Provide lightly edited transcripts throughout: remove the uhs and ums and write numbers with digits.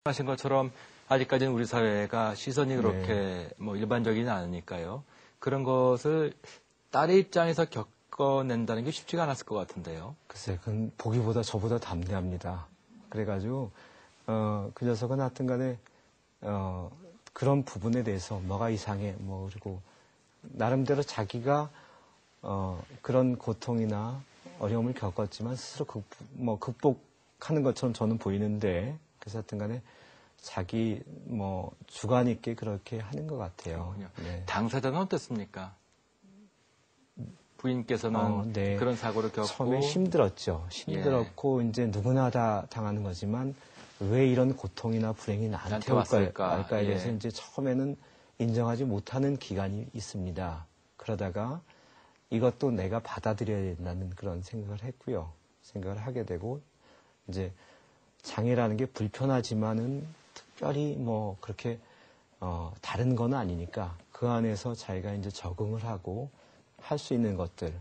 하신 것처럼 아직까지는 우리 사회가 시선이 그렇게 뭐 일반적이지 않으니까요. 그런 것을 딸의 입장에서 겪어낸다는 게 쉽지가 않았을 것 같은데요. 글쎄, 그건 보기보다 저보다 담대합니다. 그래가지고 그 녀석은 하여튼 간에 그런 부분에 대해서 뭐가 이상해 뭐 그리고 나름대로 자기가 그런 고통이나 어려움을 겪었지만 스스로 극복하는 것처럼 저는 보이는데 그래서 하여튼 간에 자기 주관 있게 그렇게 하는 것 같아요. 네. 당사자는 어땠습니까? 부인께서는 네. 그런 사고를 겪고 처음에 힘들었죠. 힘들었고 이제 누구나 다 당하는 거지만 왜 이런 고통이나 불행이 나한테 올까에 대해서 이제 처음에는 인정하지 못하는 기간이 있습니다. 그러다가 이것도 내가 받아들여야 된다는 그런 생각을 했고요. 생각을 하게 되고 이제 장애라는 게 불편하지만은 특별히 그렇게 다른 건 아니니까 그 안에서 자기가 이제 적응을 하고 할 수 있는 것들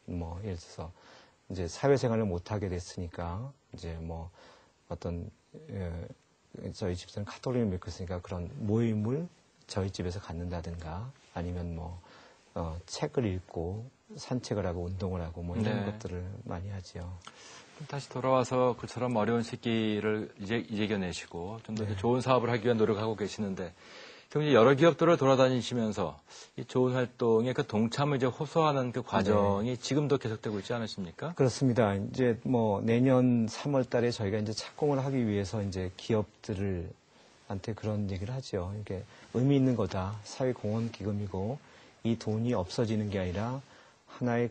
예를 들어서 이제 사회생활을 못 하게 됐으니까 이제 어떤 저희 집에서는 카톨릭을 믿고 있으니까 그런 모임을 저희 집에서 갖는다든가 아니면 책을 읽고 산책을 하고 운동을 하고 이런 것들을 많이 하지요. 다시 돌아와서 그처럼 어려운 시기를 이겨내시고 좀 더 좋은 사업을 하기 위한 노력하고 계시는데 그럼 이제 여러 기업들을 돌아다니시면서 이 좋은 활동에 그 동참을 이제 호소하는 그 과정이 지금도 계속되고 있지 않으십니까? 그렇습니다. 이제 내년 3월 달에 저희가 이제 착공을 하기 위해서 이제 기업들한테 그런 얘기를 하죠. 이게 의미 있는 거다. 사회공헌 기금이고 이 돈이 없어지는 게 아니라 하나의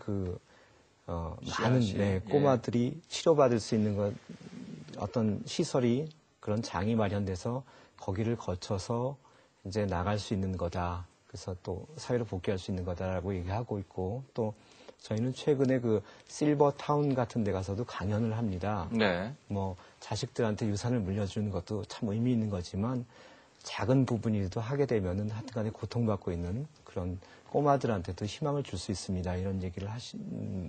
많은 꼬마들이 치료받을 수 있는 어떤 시설이 그런 장이 마련돼서 거기를 거쳐서 이제 나갈 수 있는 거다. 그래서 또 사회로 복귀할 수 있는 거다라고 얘기하고 있고 또 저희는 최근에 그 실버타운 같은 데 가서도 강연을 합니다. 네. 자식들한테 유산을 물려주는 것도 참 의미 있는 거지만 작은 부분이라도 하게 되면은 하여튼간에 고통받고 있는 그런 꼬마들한테도 희망을 줄 수 있습니다. 이런 얘기를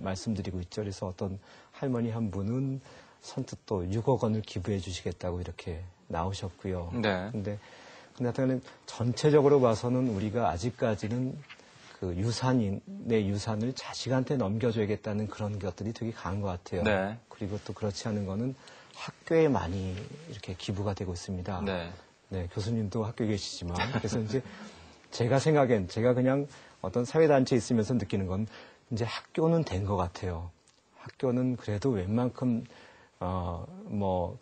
말씀드리고 있죠. 그래서 어떤 할머니 한 분은 선뜻 또 6억 원을 기부해 주시겠다고 이렇게 나오셨고요. 네. 근데 하여튼 전체적으로 봐서는 우리가 아직까지는 그 내 유산을 자식한테 넘겨줘야겠다는 그런 것들이 되게 강한 것 같아요. 네. 그리고 또 그렇지 않은 거는 학교에 많이 이렇게 기부가 되고 있습니다. 네. 네, 교수님도 학교에 계시지만. 그래서 이제 제가 그냥 어떤 사회단체에 있으면서 느끼는 건 이제 학교는 된 것 같아요. 학교는 그래도 웬만큼,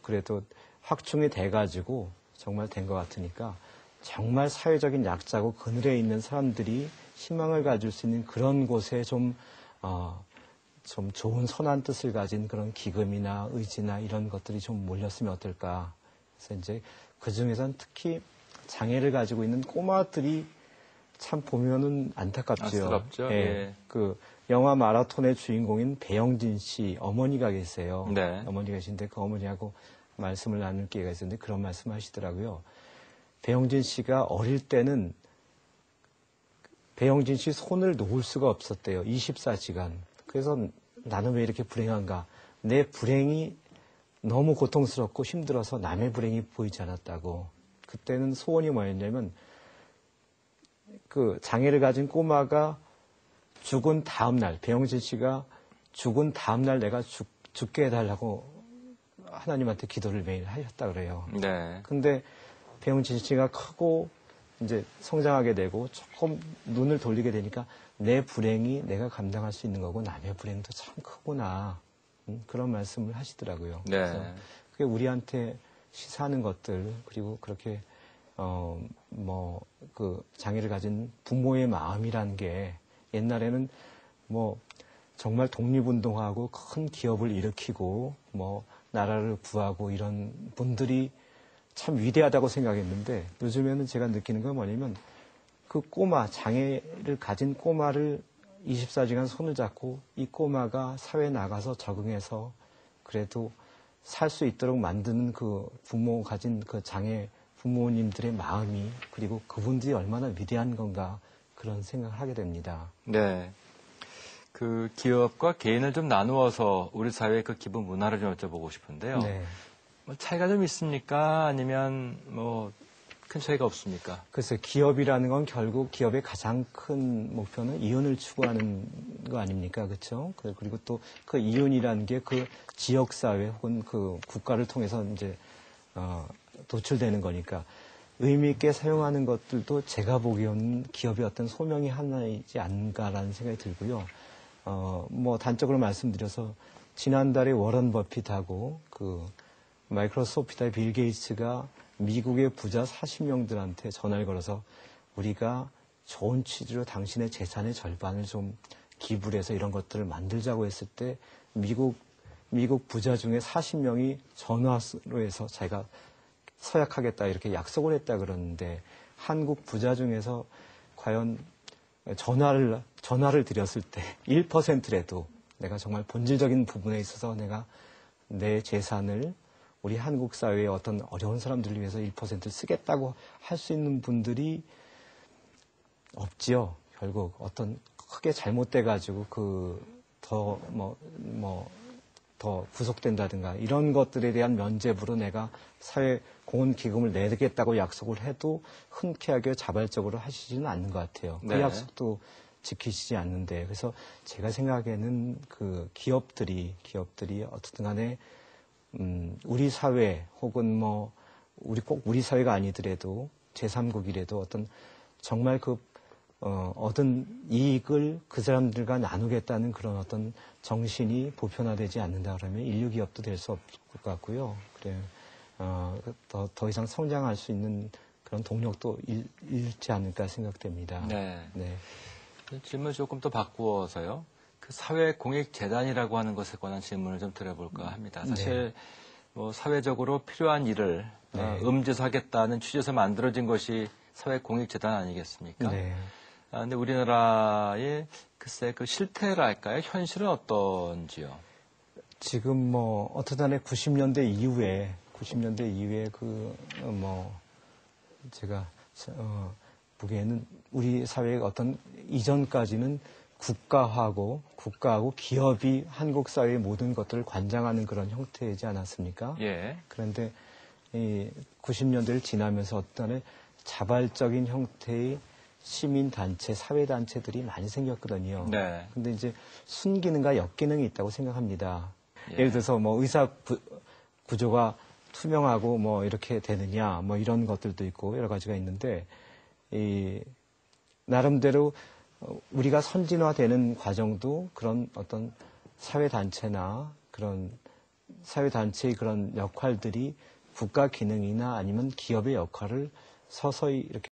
그래도 확충이 돼가지고 정말 된 것 같으니까 정말 사회적인 약자고 그늘에 있는 사람들이 희망을 가질 수 있는 그런 곳에 좀 좋은 선한 뜻을 가진 그런 기금이나 의지나 이런 것들이 좀 몰렸으면 어떨까. 그래서 이제 그 중에서는 특히 장애를 가지고 있는 꼬마들이 참 보면은 안타깝죠. 안쓰럽죠. 예. 그 영화 마라톤의 주인공인 배영진 씨 어머니가 계세요. 네. 어머니가 계신데 그 어머니하고 말씀을 나눌 기회가 있었는데 그런 말씀을 하시더라고요. 배영진 씨가 어릴 때는 배영진 씨 손을 놓을 수가 없었대요. 24시간. 그래서 나는 왜 이렇게 불행한가. 내 불행이 너무 고통스럽고 힘들어서 남의 불행이 보이지 않았다고. 그때는 소원이 뭐였냐면 그 장애를 가진 꼬마가 죽은 다음 날, 배영진 씨가 죽은 다음 날 내가 죽게 해달라고 하나님한테 기도를 매일 하셨다 그래요. 네. 근데 배영진 씨가 크고 이제 성장하게 되고 조금 눈을 돌리게 되니까 내 불행이 내가 감당할 수 있는 거고 남의 불행도 참 크구나. 그런 말씀을 하시더라고요. 네. 그래서 그게 우리한테 시사하는 것들 그리고 그렇게 그 장애를 가진 부모의 마음이라는 게 옛날에는 정말 독립운동하고 큰 기업을 일으키고 나라를 구하고 이런 분들이 참 위대하다고 생각했는데 요즘에는 제가 느끼는 건 뭐냐면 그 장애를 가진 꼬마를 24시간 손을 잡고 이 꼬마가 사회에 나가서 적응해서 그래도 살 수 있도록 만드는 그 가진 그 장애 부모님들의 마음이 그리고 그분들이 얼마나 위대한 건가 그런 생각을 하게 됩니다. 네. 그 기업과 개인을 좀 나누어서 우리 사회의 그 기부 문화를 좀 여쭤보고 싶은데요. 네. 뭐 차이가 좀 있습니까? 아니면 뭐 큰 차이가 없습니까? 글쎄, 기업이라는 건 결국 기업의 가장 큰 목표는 이윤을 추구하는 거 아닙니까? 그렇죠? 그리고 또 그 이윤이라는 게 그 지역사회 혹은 그 국가를 통해서 이제 도출되는 거니까 의미 있게 사용하는 것들도 제가 보기에는 기업의 어떤 소명이 하나이지 않은가라는 생각이 들고요. 뭐 단적으로 말씀드려서 지난달에 워런 버핏하고 그 마이크로소프트의 빌 게이츠가 미국의 부자 40명들한테 전화를 걸어서 우리가 좋은 취지로 당신의 재산의 절반을 좀 기부를 해서 이런 것들을 만들자고 했을 때 미국 부자 중에 40명이 전화로 해서 자기가 서약하겠다 이렇게 약속을 했다 그러는데 한국 부자 중에서 과연 전화를 드렸을 때 1%라도 내가 정말 본질적인 부분에 있어서 내가 내 재산을 우리 한국 사회의 어떤 어려운 사람들을 위해서 1%를 쓰겠다고 할 수 있는 분들이 없지요. 결국 어떤 크게 잘못돼가지고 더 구속된다든가 이런 것들에 대한 면죄부로 내가 사회 공헌 기금을 내겠다고 약속을 해도 흔쾌하게 자발적으로 하시지는 않는 것 같아요. 그 네. 약속도 지키시지 않는데 그래서 제가 생각에는 그 기업들이 어떻든 간에 우리 사회 혹은 뭐 꼭 우리 사회가 아니더라도 제3국이라도 어떤 정말 얻은 이익을 그 사람들과 나누겠다는 그런 어떤 정신이 보편화되지 않는다 그러면 인류 기업도 될 수 없을 것 같고요. 그래 더 이상 성장할 수 있는 그런 동력도 잃지 않을까 생각됩니다. 네. 네. 질문을 조금 더 바꾸어서요. 그 사회공익재단이라고 하는 것에 관한 질문을 좀 드려볼까 합니다. 사실 뭐 사회적으로 필요한 일을 음지에서 하겠다는 취지에서 만들어진 것이 사회공익재단 아니겠습니까? 네. 근데 우리나라의 글쎄 그 실태랄까요? 현실은 어떤지요? 지금 뭐 어떤 한에 90년대 이후에 제가 보기에는 우리 사회의 어떤 이전까지는 국가하고 기업이 한국 사회의 모든 것들을 관장하는 그런 형태이지 않았습니까? 예. 그런데 이 90년대를 지나면서 어떤 자발적인 형태의 시민단체, 사회단체들이 많이 생겼거든요. 네. 근데 이제 순기능과 역기능이 있다고 생각합니다. 예. 예를 들어서 뭐 의사 구조가 투명하고 뭐 이렇게 되느냐, 뭐 이런 것들도 있고 여러 가지가 있는데, 나름대로 우리가 선진화되는 과정도 그런 어떤 사회단체나 그런 사회단체의 그런 역할들이 국가 기능이나 아니면 기업의 역할을 서서히 이렇게